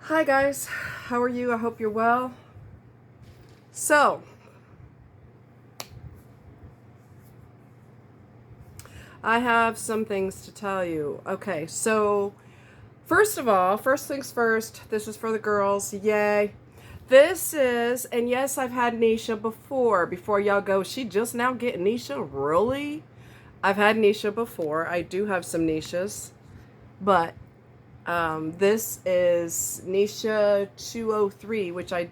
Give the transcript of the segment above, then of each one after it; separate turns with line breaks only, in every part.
Hi guys, how are you? I hope you're well. So, I have some things to tell you. Okay, so first of all, first things first, this is for the girls. Yay. This is, and yes, I've had Neesha before y'all go, she just now getting Neesha? Really? I've had Neesha before. I do have some Neeshas, but this is Neesha 203, which I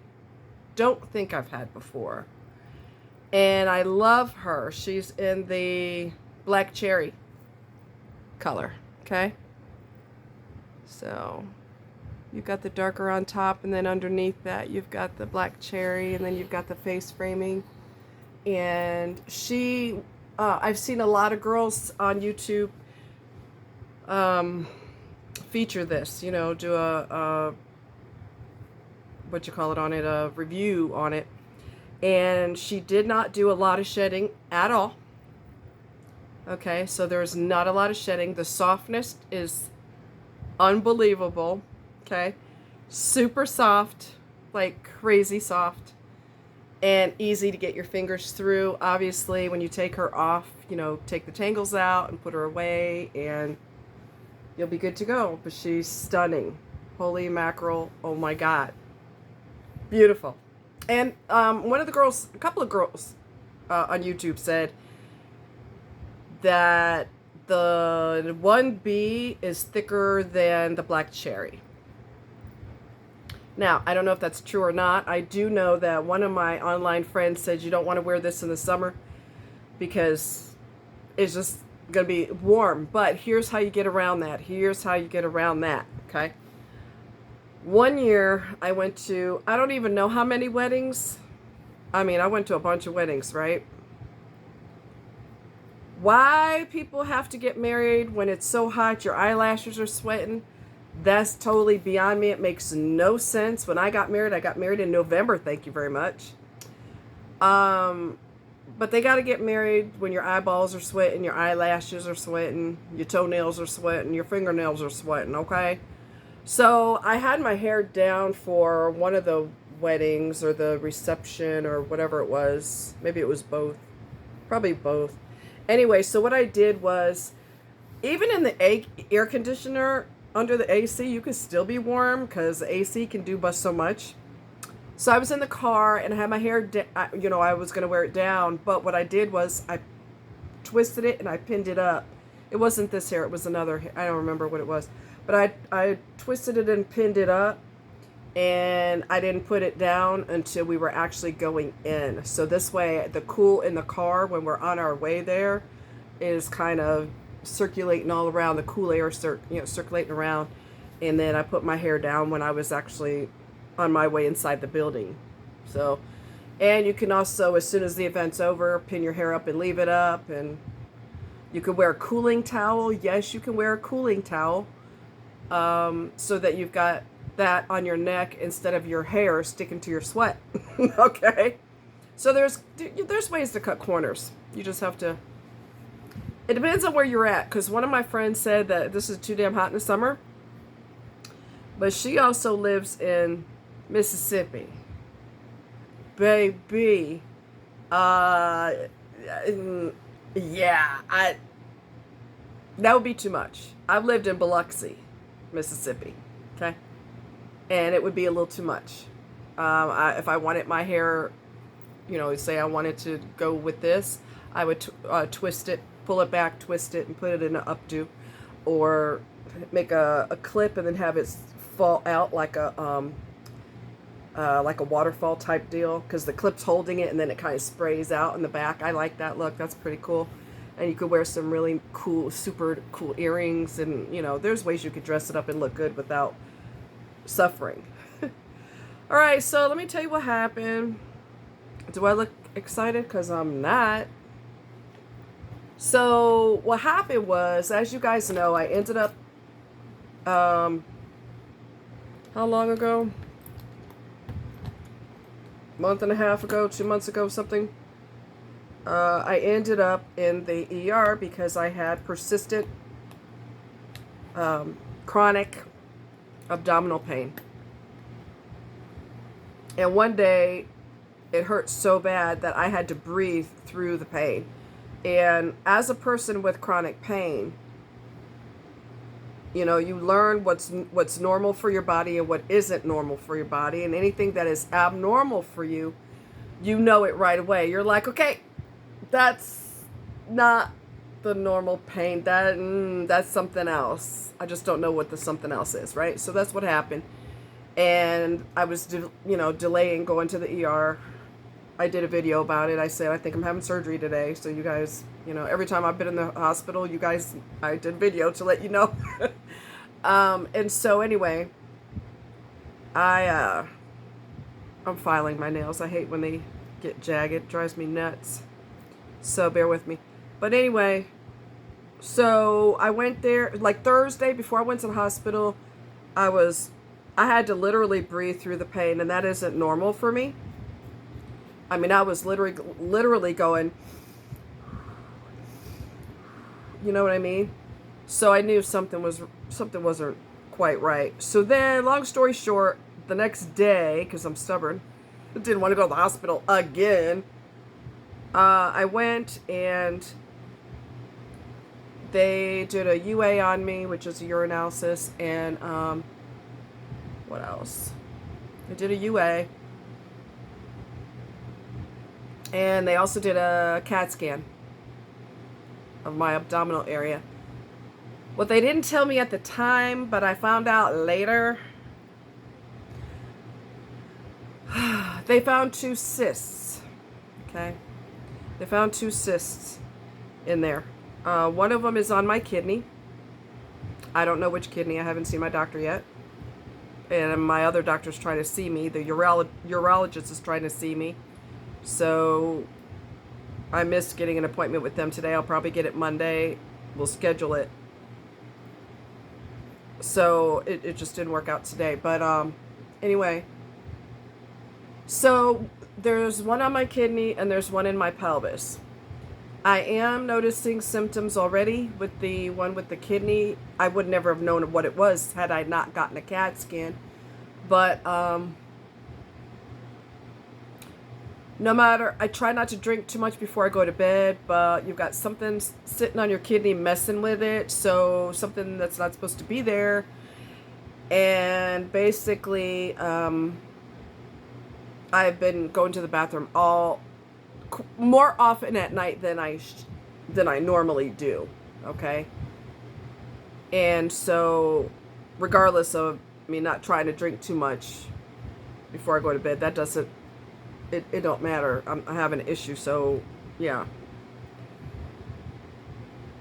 don't think I've had before. And I love her. She's in the black cherry color, okay? So you've got the darker on top, and then underneath that you've got the black cherry, and then you've got the face framing. And I've seen a lot of girls on YouTube feature this, do a what you call it on it, a review on it. And she did not do a lot of shedding at all. Okay, so there's not a lot of shedding. The softness is unbelievable. Okay, super soft, like crazy soft, and easy to get your fingers through. Obviously, when you take her off, take the tangles out and put her away, and you'll be good to go. But she's stunning. Holy mackerel. Oh my God. Beautiful. And a couple of girls on YouTube said that the 1B is thicker than the black cherry. Now, I don't know if that's true or not. I do know that one of my online friends said you don't want to wear this in the summer because it's just going to be warm. But here's how you get around that. Okay? One year I went to, I don't even know how many weddings. I went to a bunch of weddings, right? Why people have to get married when it's so hot, your eyelashes are sweating, that's totally beyond me. It makes no sense. When I got married in November, thank you very much. But they got to get married when your eyeballs are sweating, your eyelashes are sweating, your toenails are sweating, your fingernails are sweating, okay? So I had my hair down for one of the weddings or the reception or whatever it was. Maybe it was both. Probably both. Anyway, so what I did was, even in the air conditioner under the AC, you can still be warm because the AC can do but so much. So I was in the car and I had my hair, I was going to wear it down. But what I did was I twisted it and I pinned it up. It wasn't this hair. It was another hair. I don't remember what it was. But I twisted it and pinned it up. And I didn't put it down until we were actually going in. So this way, the cool in the car when we're on our way there is kind of circulating all around. The cool air circulating around. And then I put my hair down when I was actually on my way inside the building. So, and you can also, as soon as the event's over, pin your hair up and leave it up. And you can wear a cooling towel. Yes, you can wear a cooling towel. So that you've got that on your neck instead of your hair sticking to your sweat. Okay, so there's ways to cut corners. You just have to, it depends on where you're at, because one of my friends said that this is too damn hot in the summer, but she also lives in Mississippi, baby. Yeah, that would be too much. I've lived in Biloxi, Mississippi, okay? And it would be a little too much. If I wanted my hair, say I wanted to go with this, I would twist it, pull it back, twist it, and put it in an updo. Or make a clip and then have it fall out like a waterfall type deal, because the clip's holding it and then it kind of sprays out in the back. I like that look. That's pretty cool. And you could wear some really cool, super cool earrings, and there's ways you could dress it up and look good without suffering. All right, so let me tell you what happened. Do I look excited? Because I'm not. So what happened was, as you guys know, I ended up, how long ago? Month and a half ago, 2 months ago, something. I ended up in the ER because I had persistent chronic abdominal pain. And one day it hurt so bad that I had to breathe through the pain. And as a person with chronic pain, you know, you learn what's normal for your body and what isn't normal for your body. And anything that is abnormal for you, you know it right away. You're like, okay, that's not the normal pain. That's something else. I just don't know what the something else is, right? So that's what happened. And I was, delaying going to the ER. I did a video about it. I said, I think I'm having surgery today. So you guys, every time I've been in the hospital, I did a video to let you know. And so anyway, I'm filing my nails. I hate when they get jagged. It drives me nuts. So bear with me. But anyway, so I went there like Thursday before I went to the hospital. I had to literally breathe through the pain, and that isn't normal for me. I mean, I was literally going, you know what I mean? So I knew something wasn't quite right. So then, long story short, the next day, because I'm stubborn, I didn't want to go to the hospital again. I went and they did a UA on me, which is a urinalysis, and what else? They did a UA, and they also did a CAT scan of my abdominal area. What they didn't tell me at the time, but I found out later, they found 2 cysts. Okay, they found 2 cysts in there. One of them is on my kidney. I don't know which kidney. I haven't seen my doctor yet. And my other doctor's trying to see me. The urologist is trying to see me. So I missed getting an appointment with them today. I'll probably get it Monday. We'll schedule it. So it just didn't work out today. But anyway. So there's one on my kidney and there's one in my pelvis. I am noticing symptoms already with the one with the kidney. I would never have known what it was had I not gotten a CAT scan. But no matter, I try not to drink too much before I go to bed, but you've got something sitting on your kidney messing with it, so something that's not supposed to be there. And basically, I've been going to the bathroom more often at night than I normally do, okay? And so, regardless of me not trying to drink too much before I go to bed, that doesn't, it don't matter. I have an issue, so, yeah.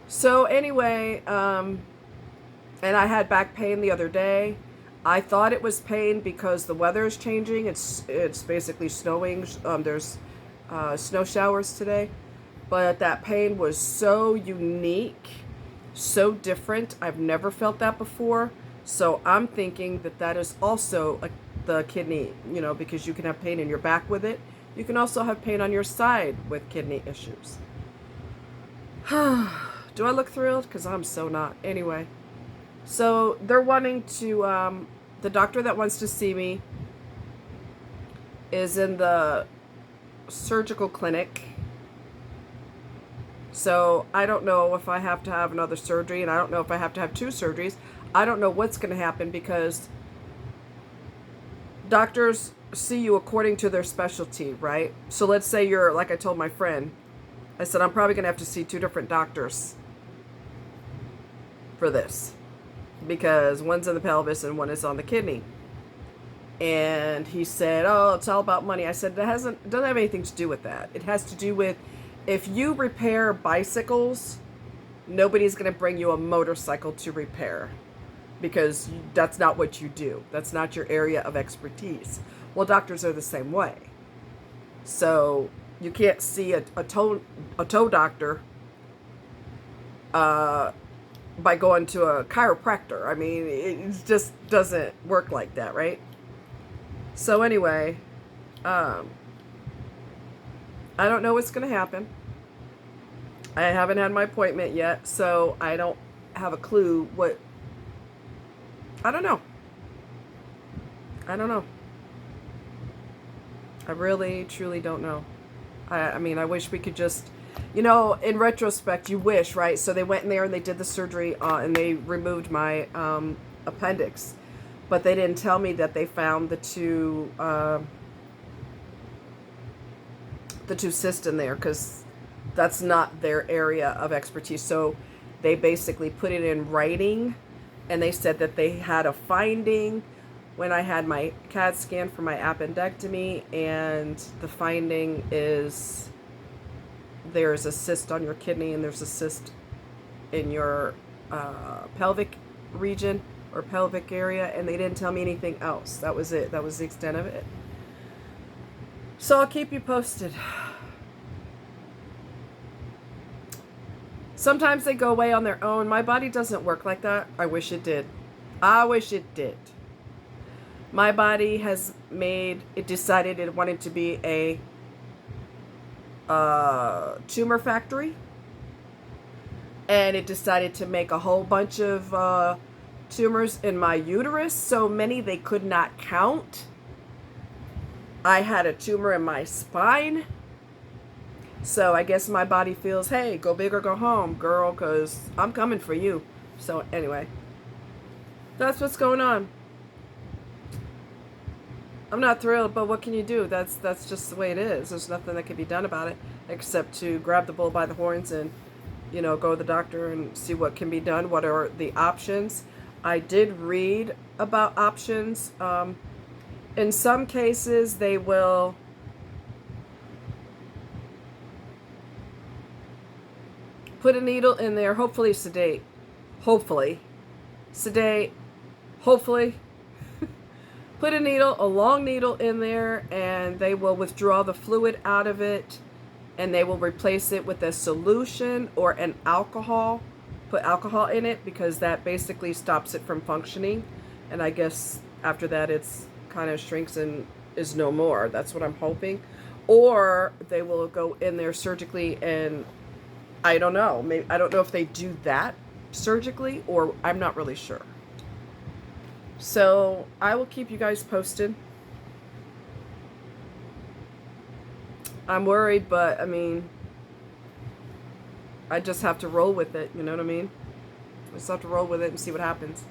So, anyway, and I had back pain the other day. I thought it was pain because the weather is changing. It's basically snowing. There's snow showers today, but that pain was so unique, so different. I've never felt that before, so I'm thinking that is also the kidney, because you can have pain in your back with it. You can also have pain on your side with kidney issues. Do I look thrilled? Because I'm so not. Anyway, so they're wanting to, the doctor that wants to see me is in the surgical clinic. So I don't know if I have to have another surgery, and I don't know if I have to have 2 surgeries. I don't know what's going to happen because doctors see you according to their specialty, right? So let's say you're, like I told my friend, I said, I'm probably going to have to see 2 different doctors for this because one's in the pelvis and one is on the kidney. And he said, oh, it's all about money. I said, it doesn't have anything to do with that. It has to do with, if you repair bicycles, nobody's going to bring you a motorcycle to repair because that's not what you do. That's not your area of expertise. Well, doctors are the same way. So you can't see a toe doctor by going to a chiropractor. I mean, it just doesn't work like that, right? So anyway, I don't know what's going to happen. I haven't had my appointment yet, so I don't have a clue what... I don't know. I really, truly don't know. I mean, I wish we could just, you know, in retrospect, you wish, right? So they went in there and they did the surgery and they removed my appendix. But they didn't tell me that they found the two cysts in there, because that's not their area of expertise. So they basically put it in writing, and they said that they had a finding when I had my CAT scan for my appendectomy, and the finding is there's a cyst on your kidney and there's a cyst in your pelvic region or pelvic area, and they didn't tell me anything else. That was it. That was the extent of it. So I'll keep you posted. Sometimes they go away on their own. My body doesn't work like that. I wish it did. I wish it did. My body has decided it wanted to be a tumor factory. And it decided to make a whole bunch of tumors in my uterus. So many they could not count. I had a tumor in my spine. So I guess my body feels, hey, go big or go home, girl, because I'm coming for you. So anyway, that's what's going on. I'm not thrilled, but what can you do? That's just the way it is. There's nothing that can be done about it except to grab the bull by the horns and, you know, go to the doctor and see what can be done. What are the options? I did read about options. In some cases, they will put a needle in there, hopefully sedate. Hopefully. Sedate. Hopefully. Put a long needle in there, and they will withdraw the fluid out of it, and they will replace it with a solution or an alcohol. Put alcohol in it because that basically stops it from functioning. And I guess after that it's kind of shrinks and is no more. That's what I'm hoping. Or they will go in there surgically, and I don't know. Maybe, I don't know if they do that surgically, or I'm not really sure. So I will keep you guys posted. I'm worried, but I mean, I just have to roll with it. You know what I mean? I just have to roll with it and see what happens.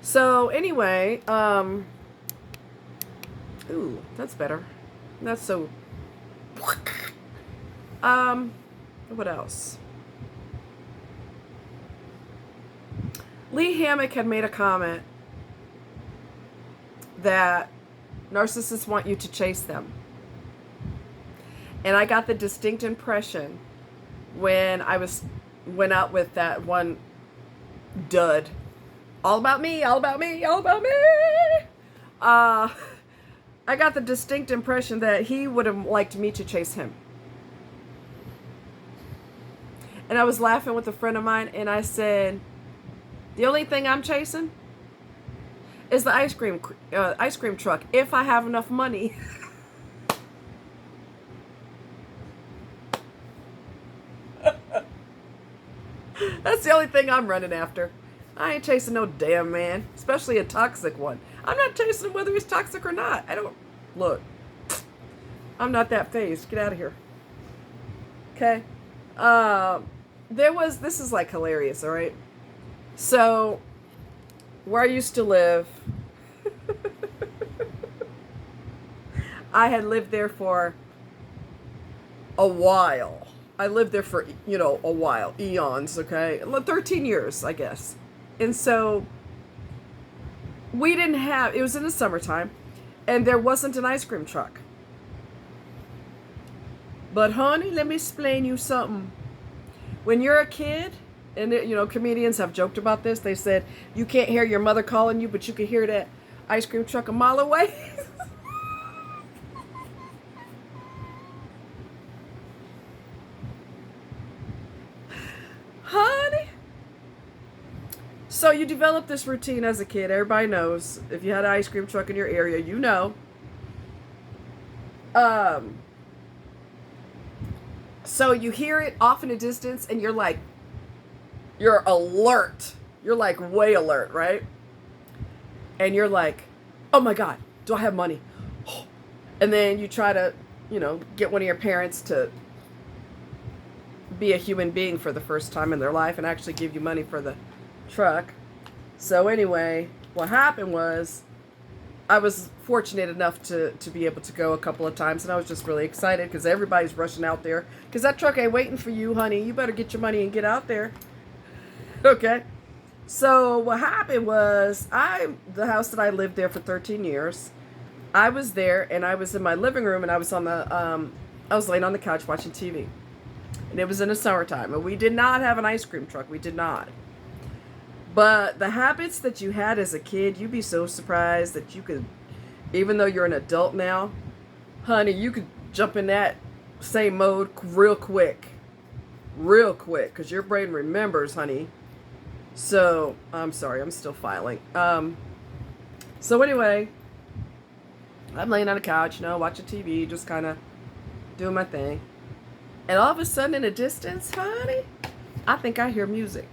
So anyway, ooh, that's better. That's so. What else? Lee Hammock had made a comment that narcissists want you to chase them. And I got the distinct impression when I went out with that one dud, all about me, all about me, all about me. I got the distinct impression that he would have liked me to chase him. And I was laughing with a friend of mine, and I said, the only thing I'm chasing is the ice cream truck, if I have enough money. That's the only thing I'm running after. I ain't chasing no damn man, especially a toxic one. I'm not chasing him whether he's toxic or not. Look, I'm not that phased. Get out of here. Okay? This is like hilarious, all right? So, where I used to live, I had lived there for a while. I lived there for, a while, eons, okay? 13 years, I guess. And so, it was in the summertime, and there wasn't an ice cream truck. But honey, let me explain you something. When you're a kid, and comedians have joked about this, they said, you can't hear your mother calling you, but you can hear that ice cream truck a mile away. Honey. So you develop this routine as a kid. Everybody knows. If you had an ice cream truck in your area, you know. So you hear it off in a distance, and you're alert. You're like way alert, right? And you're like, oh my God, do I have money? And then you try to, get one of your parents to be a human being for the first time in their life and actually give you money for the truck. So anyway, what happened was I was fortunate enough to be able to go a couple of times, and I was just really excited because everybody's rushing out there because that truck ain't waiting for you, honey. You better get your money and get out there. Okay. So what happened was the house that I lived there for 13 years, I was there and I was in my living room and I was I was laying on the couch watching TV. And it was in the summertime, and we did not have an ice cream truck. We did not. But the habits that you had as a kid, you'd be so surprised that you could, even though you're an adult now, honey, you could jump in that same mode real quick, because your brain remembers, honey. So, I'm sorry, I'm still filing. So anyway, I'm laying on the couch, watching TV, just kind of doing my thing. And all of a sudden in the distance, honey, I think I hear music.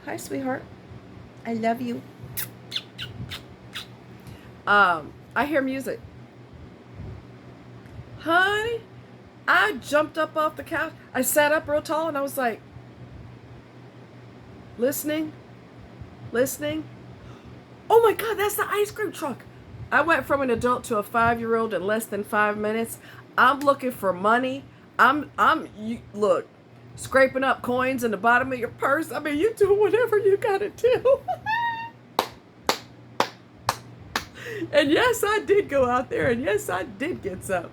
Hi, sweetheart. I love you. I hear music. Honey, I jumped up off the couch. I sat up real tall and I was like, listening. Oh my God, that's the ice cream truck. I went from an adult to a 5-year-old in less than 5 minutes. I'm looking for money. Look, scraping up coins in the bottom of your purse. I mean, you do whatever you gotta do. And yes, I did go out there, and yes, I did get some.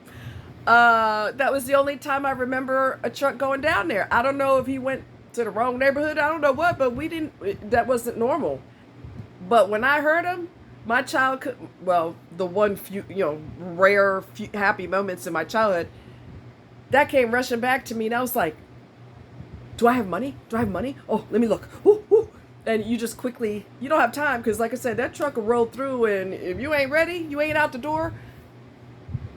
That was the only time I remember a truck going down there. I don't know if he went to the wrong neighborhood. I don't know what, but that wasn't normal. But when I heard him, my childhood, the one few, rare few happy moments in my childhood, that came rushing back to me, and I was like, do I have money? Oh, let me look. Woo, woo. And you just quickly, you don't have time, because like I said, that truck will roll through, and if you ain't ready, you ain't out the door,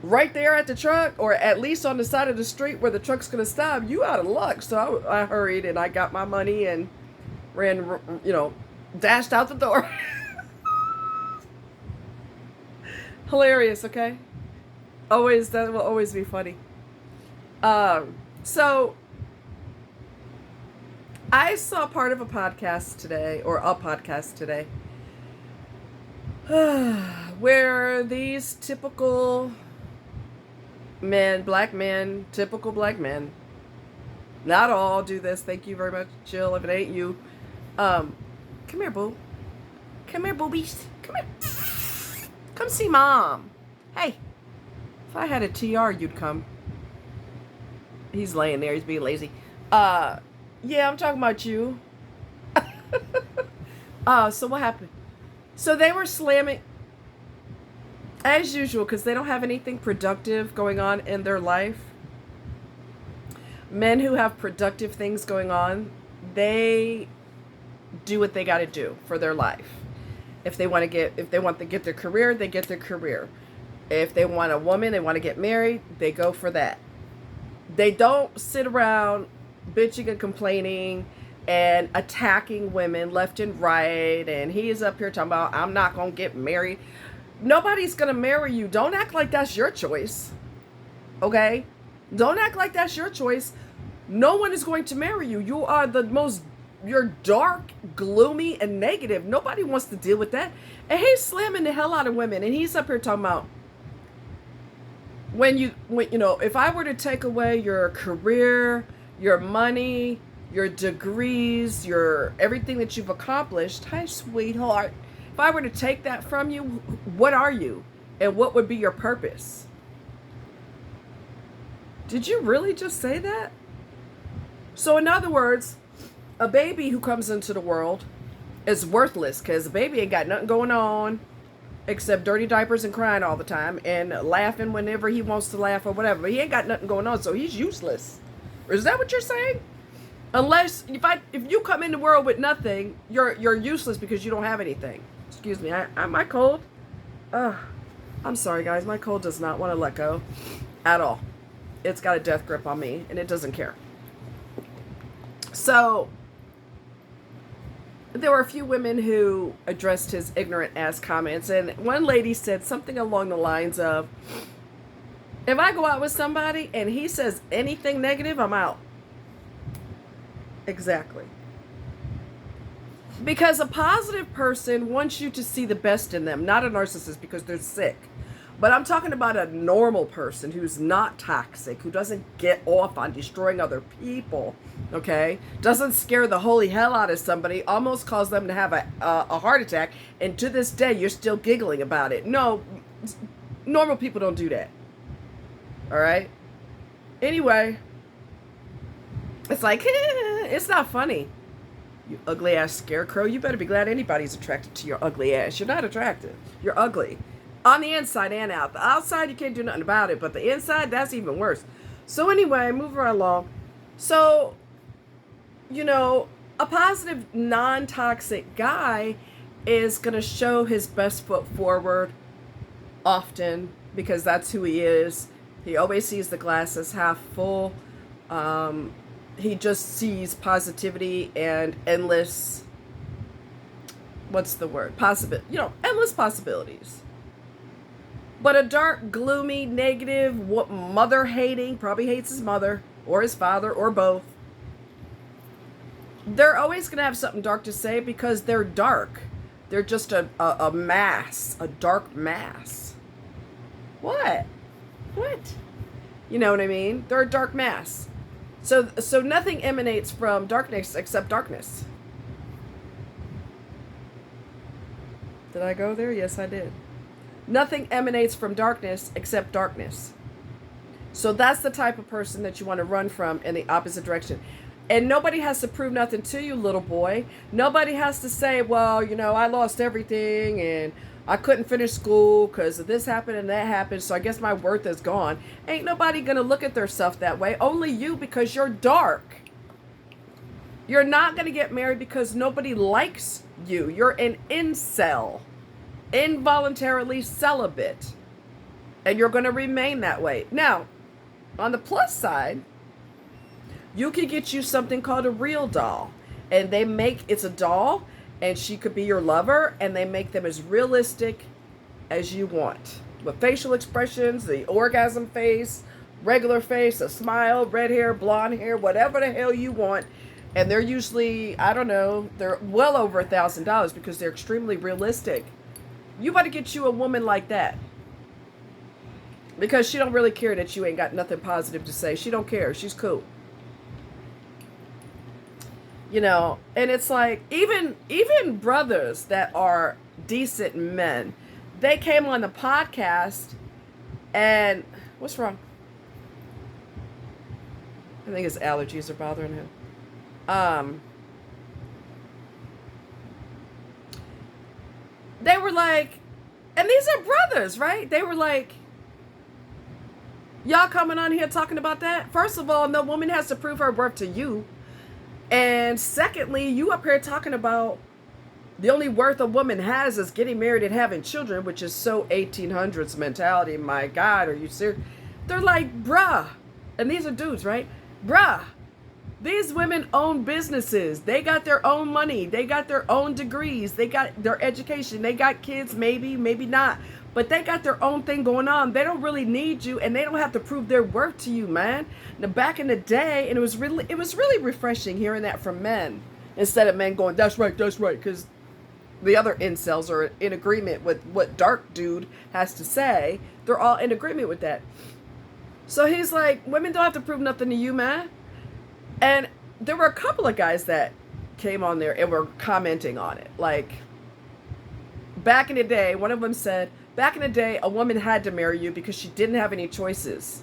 right there at the truck, or at least on the side of the street where the truck's going to stop, you out of luck. So I hurried, and I got my money, and ran, dashed out the door. Hilarious, okay? That will always be funny. So I saw part of a podcast today, where these typical typical black men, not all do this, thank you very much, chill if it ain't you. Come here, boo. Come here, boobies. Come here. Come see mom. Hey, if I had a TR, you'd come. He's laying there. He's being lazy. Yeah, I'm talking about you. So what happened? So they were slamming, as usual, because they don't have anything productive going on in their life. Men who have productive things going on, they do what they got to do for their life. If they want to get their career, they get their career. If they want a woman, they want to get married, they go for that. They don't sit around bitching and complaining and attacking women left and right. And he is up here talking about, I'm not going to get married. Nobody's going to marry you. Don't act like that's your choice. Okay? Don't act like that's your choice. No one is going to marry you. You're dark, gloomy, and negative. Nobody wants to deal with that. And he's slamming the hell out of women. And he's up here talking about, if I were to take away your career, your money, your degrees, your everything that you've accomplished, hi, sweetheart. If I were to take that from you, what are you? And what would be your purpose? Did you really just say that? So in other words, a baby who comes into the world is worthless because the baby ain't got nothing going on except dirty diapers and crying all the time and laughing whenever he wants to laugh or whatever. But he ain't got nothing going on, so he's useless. Is that what you're saying? Unless if you come in the world with nothing, you're useless because you don't have anything. Excuse me, my cold. I'm sorry guys, my cold does not want to let go at all. It's got a death grip on me and it doesn't care. So there were a few women who addressed his ignorant ass comments, and one lady said something along the lines of, if I go out with somebody and he says anything negative, I'm out. Exactly. Because a positive person wants you to see the best in them, not a narcissist because they're sick. But I'm talking about a normal person who's not toxic, who doesn't get off on destroying other people, okay? Doesn't scare the holy hell out of somebody, almost cause them to have a heart attack, and to this day, you're still giggling about it. No, normal people don't do that, all right? Anyway, it's like, it's not funny. You ugly ass scarecrow, you better be glad anybody's attracted to your ugly ass. You're not attractive. You're ugly. On the inside and out. The outside, you can't do nothing about it. But the inside, that's even worse. So anyway, moving right along. So, a positive, non-toxic guy is going to show his best foot forward often because that's who he is. He always sees the glass as half full. He just sees positivity and endless, endless possibilities. But a dark, gloomy, negative, mother-hating, probably hates his mother or his father or both. They're always going to have something dark to say because they're dark. They're just a mass, a dark mass. What? You know what I mean? They're a dark mass. So nothing emanates from darkness except darkness. Did I go there? Yes, I did. Nothing emanates from darkness except darkness. So that's the type of person that you want to run from in the opposite direction. And nobody has to prove nothing to you, little boy. Nobody has to say, well, I lost everything and I couldn't finish school because this happened and that happened, so I guess my worth is gone. Ain't nobody going to look at themselves that way. Only you, because you're dark. You're not going to get married because nobody likes you. You're an incel. Involuntarily celibate. And you're going to remain that way. Now, on the plus side, you can get you something called a real doll. And it's a doll, and she could be your lover, and they make them as realistic as you want. With facial expressions, the orgasm face, regular face, a smile, red hair, blonde hair, whatever the hell you want. And they're usually, they're well over $1,000 because they're extremely realistic. You better get you a woman like that. Because she don't really care that you ain't got nothing positive to say. She don't care. She's cool. And it's like, even brothers that are decent men, they came on the podcast and, what's wrong? I think his allergies are bothering him. They were like, and these are brothers, right? They were like, y'all coming on here talking about that? First of all, no woman has to prove her worth to you. And secondly, you up here talking about the only worth a woman has is getting married and having children, which is so 1800s mentality. My God, are you serious? They're like, bruh. And these are dudes, right? Bruh. These women own businesses. They got their own money. They got their own degrees. They got their education. They got kids, maybe not. But they got their own thing going on. They don't really need you, and they don't have to prove their worth to you, man. Now, back in the day, and it was really refreshing hearing that from men instead of men going, that's right, because the other incels are in agreement with what dark dude has to say. They're all in agreement with that. So he's like, women don't have to prove nothing to you, man. And there were a couple of guys that came on there and were commenting on it. Like, back in the day, one of them said, back in the day, a woman had to marry you because she didn't have any choices.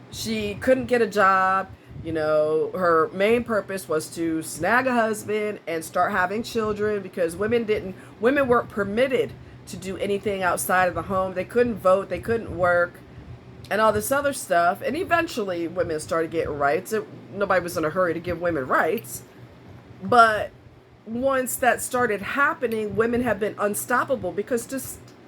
She couldn't get a job. Her main purpose was to snag a husband and start having children because women weren't permitted to do anything outside of the home. They couldn't vote. They couldn't work. And all this other stuff. And eventually women started getting rights. Nobody was in a hurry to give women rights. But once that started happening, women have been unstoppable because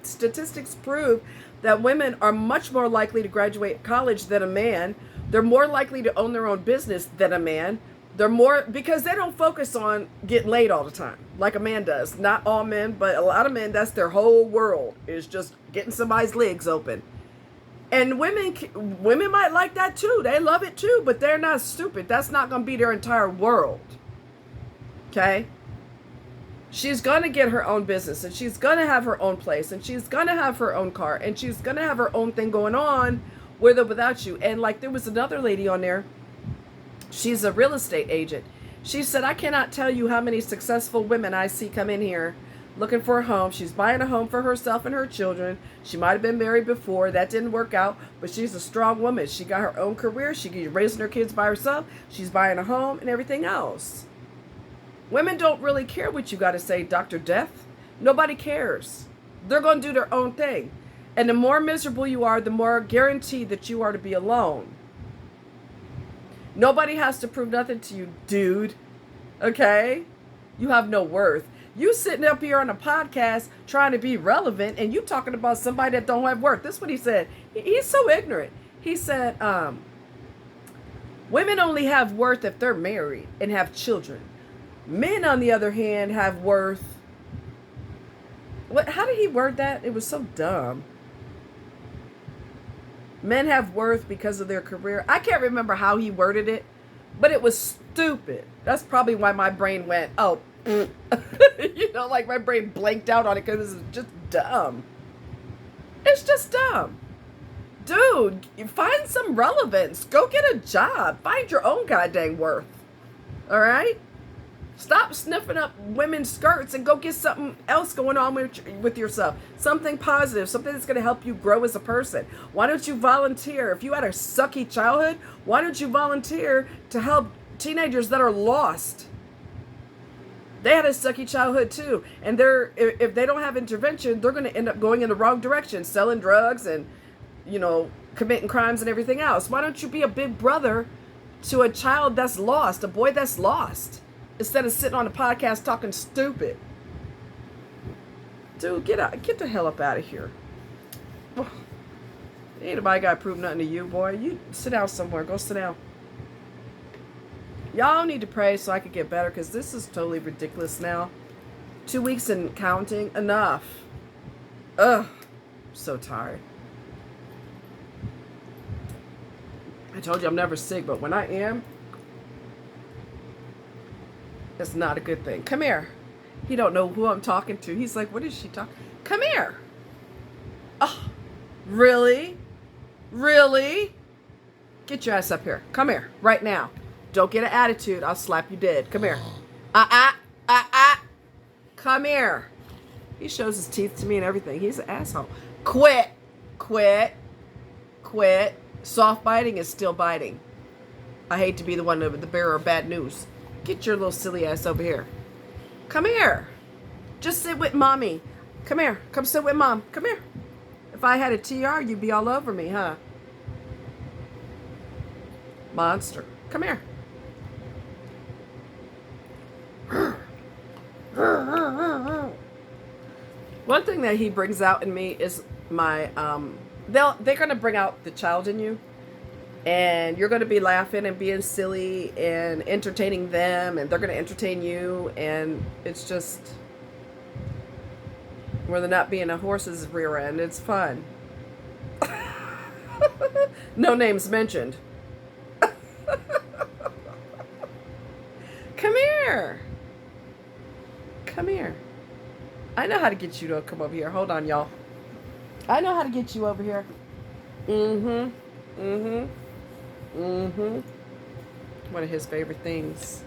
statistics prove that women are much more likely to graduate college than a man. They're more likely to own their own business than a man. They're more, because they don't focus on getting laid all the time like a man does. Not all men, but a lot of men, that's their whole world, is just getting somebody's legs open. And women might like that too. They love it too, but they're not stupid. That's not going to be their entire world. Okay? She's going to get her own business, and she's going to have her own place, and she's going to have her own car, and she's going to have her own thing going on with or without you. And like, there was another lady on there. She's a real estate agent. She said, I cannot tell you how many successful women I see come in here looking for a home. She's buying a home for herself and her children. She might have been married before. That didn't work out, but she's a strong woman. She got her own career. She's raising her kids by herself. She's buying a home and everything else. Women don't really care what you got to say, Dr. Death. Nobody cares. They're going to do their own thing. And the more miserable you are, the more guaranteed that you are to be alone. Nobody has to prove nothing to you, dude. Okay? You have no worth. You sitting up here on a podcast trying to be relevant, and you talking about somebody that don't have worth. This is what he said. He's so ignorant. He said, women only have worth if they're married and have children. Men, on the other hand, have worth. How did he word that? It was so dumb. Men have worth because of their career. I can't remember how he worded it, but it was stupid. That's probably why my brain went, oh, you know, like my brain blanked out on it because it was just dumb. It's just dumb. Dude, find some relevance. Go get a job. Find your own goddamn worth. All right? Stop sniffing up women's skirts and go get something else going on with yourself. Something positive, something that's going to help you grow as a person. Why don't you volunteer? If you had a sucky childhood, why don't you volunteer to help teenagers that are lost? They had a sucky childhood too. And if they don't have intervention, they're going to end up going in the wrong direction, selling drugs and, you know, committing crimes and everything else. Why don't you be a big brother to a child that's lost, a boy that's lost? Instead of sitting on a podcast talking stupid. Dude, get the hell up out of here. Ain't nobody got to prove nothing to you, boy. You sit down somewhere. Go sit down. Y'all need to pray so I could get better, because this is totally ridiculous now. 2 weeks and counting. Enough. Ugh. I'm so tired. I told you I'm never sick, but when I am, that's not a good thing. Come here. He don't know who I'm talking to. He's like, what is she talking? Come here. Oh, really? Really? Get your ass up here. Come here right now. Don't get an attitude. I'll slap you dead. Come here. Come here. He shows his teeth to me and everything. He's an asshole. Quit. Quit. Quit. Soft biting is still biting. I hate to be the one, the bearer of bad news. Get your little silly ass over here. Come here. Just sit with mommy. Come here. Come sit with mom. Come here. If I had a TR, you'd be all over me, huh? Monster. Come here. One thing that he brings out in me is my, they're going to bring out the child in you. And you're going to be laughing and being silly and entertaining them, and they're going to entertain you, and it's just, where they're not being a horse's rear end. It's fun. No names mentioned. Come here. Come here. I know how to get you to come over here. Hold on, y'all. I know how to get you over here. One of his favorite things.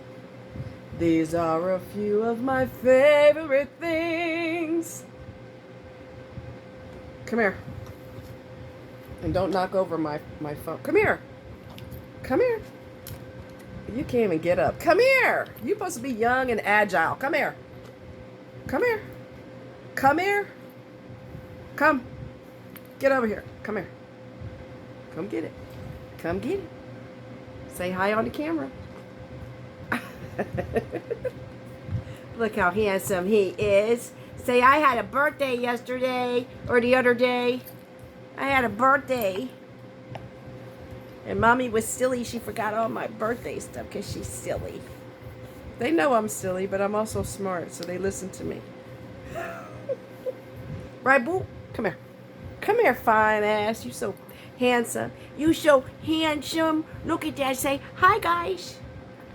These are a few of my favorite things. Come here. And don't knock over my phone. Come here. Come here. You can't even get up. Come here. You're supposed to be young and agile. Come here. Come here. Come here. Come. Get over here. Come here. Come get it. Come get it. Say hi on the camera. Look how handsome he is. Say, I had a birthday yesterday, or the other day. I had a birthday.
And Mommy was silly. She forgot all my birthday stuff because she's silly.
They know I'm silly, but I'm also smart, so they listen to me. Right, boo? Come here. Come here, fine ass. You so handsome.
You so handsome. Look at that. Say, hi, guys.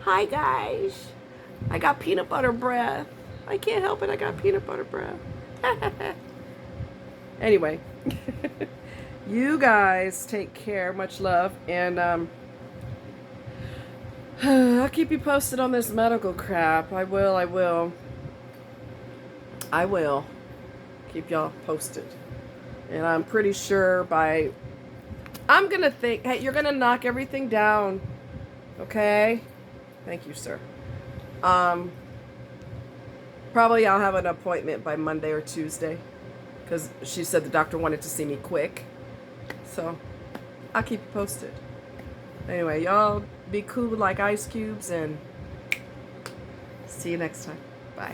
Hi, guys. I got peanut butter breath.
I can't help it. I got peanut butter breath. Anyway, you guys take care. Much love. And I'll keep you posted on this medical crap. I will. Keep y'all posted. And I'm pretty sure I'm going to think, hey, you're going to knock everything down. Okay? Thank you, sir. Probably I'll have an appointment by Monday or Tuesday. Because she said the doctor wanted to see me quick. So, I'll keep you posted. Anyway, y'all be cool like ice cubes and see you next time. Bye.